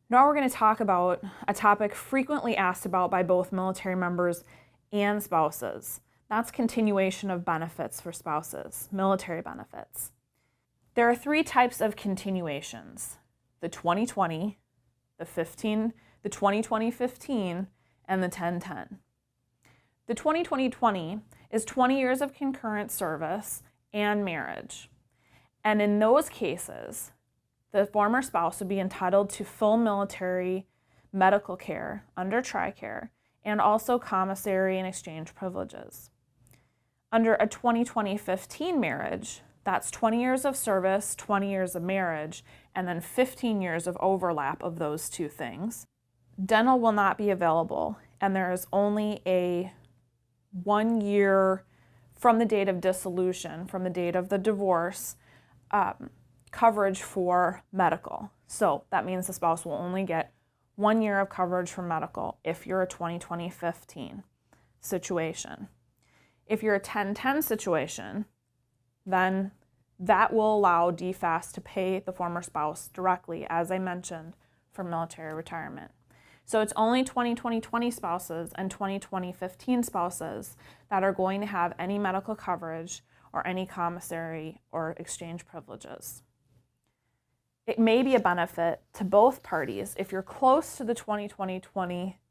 Now we're going to talk about a topic frequently asked about by both military members and spouses. That's continuation of benefits for spouses, military benefits. There are three types of continuations: the 2020, the 2020-15, and the 10-10. The 2020 is 20 years of concurrent service and marriage. And in those cases, the former spouse would be entitled to full military medical care under TRICARE and also commissary and exchange privileges. Under a 2020-15 marriage, that's 20 years of service, 20 years of marriage, and then 15 years of overlap of those two things. Dental will not be available, and there is only a 1 year from the date of dissolution, from the date of the divorce, coverage for medical. So that means the spouse will only get 1 year of coverage for medical if you're a 2020-15 situation. If you're a 10-10 situation, then that will allow DFAS to pay the former spouse directly, as I mentioned, for military retirement. So it's only 2020 spouses and 2020-15 spouses that are going to have any medical coverage or any commissary or exchange privileges. It may be a benefit to both parties if you're close to the 2020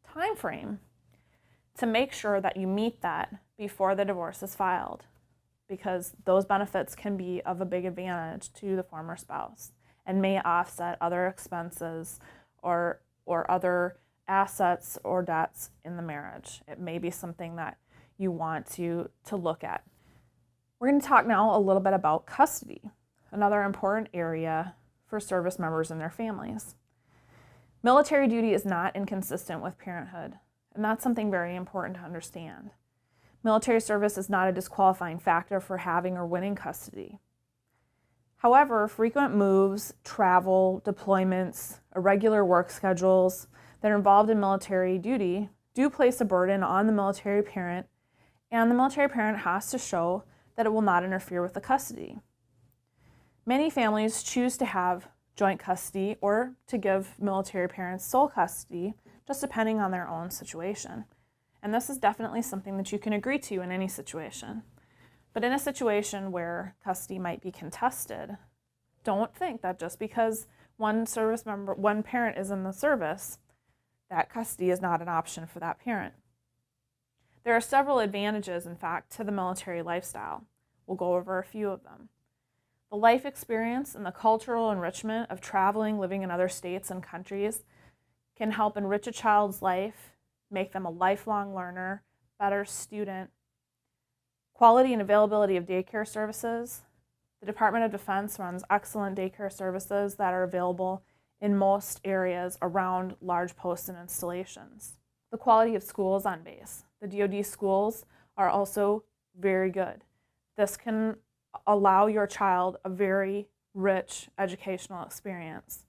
timeframe to make sure that you meet that before the divorce is filed, because those benefits can be of a big advantage to the former spouse and may offset other expenses or other assets or debts in the marriage. It may be something that you want to look at. We're going to talk now a little bit about custody, another important area for service members and their families. Military duty is not inconsistent with parenthood, and that's something very important to understand. Military service is not a disqualifying factor for having or winning custody. However, frequent moves, travel, deployments, irregular work schedules that are involved in military duty do place a burden on the military parent, and the military parent has to show that it will not interfere with the custody. Many families choose to have joint custody or to give military parents sole custody, just depending on their own situation. And this is definitely something that you can agree to in any situation. But in a situation where custody might be contested, don't think that just because one parent is in the service, that custody is not an option for that parent. There are several advantages, in fact, to the military lifestyle. We'll go over a few of them. The life experience and the cultural enrichment of traveling, living in other states and countries can help enrich a child's life, make them a lifelong learner, better student. Quality and availability of daycare services. The Department of Defense runs excellent daycare services that are available in most areas around large posts and installations. The quality of schools on base. The DoD schools are also very good. This can allow your child a very rich educational experience.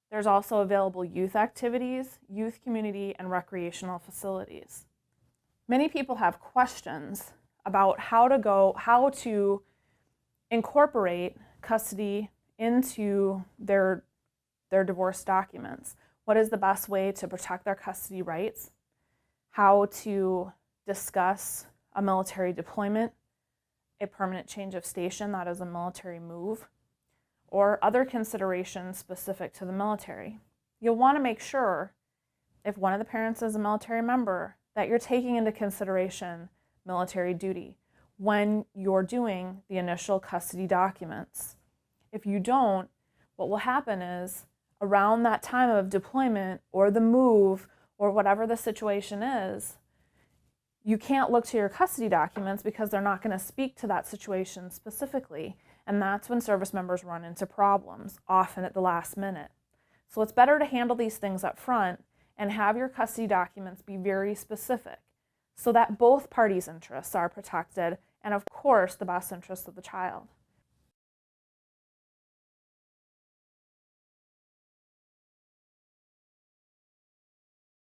There's also available youth activities, youth community, and recreational facilities. Many people have questions about how to incorporate custody into their divorce documents. What is the best way to protect their custody rights? How to discuss a military deployment, a permanent change of station, that is a military move, or other considerations specific to the military. You'll want to make sure, if one of the parents is a military member, that you're taking into consideration military duty when you're doing the initial custody documents. If you don't, what will happen is around that time of deployment or the move or whatever the situation is, you can't look to your custody documents because they're not going to speak to that situation specifically. And that's when service members run into problems, often at the last minute. So it's better to handle these things up front and have your custody documents be very specific so that both parties' interests are protected and, of course, the best interests of the child.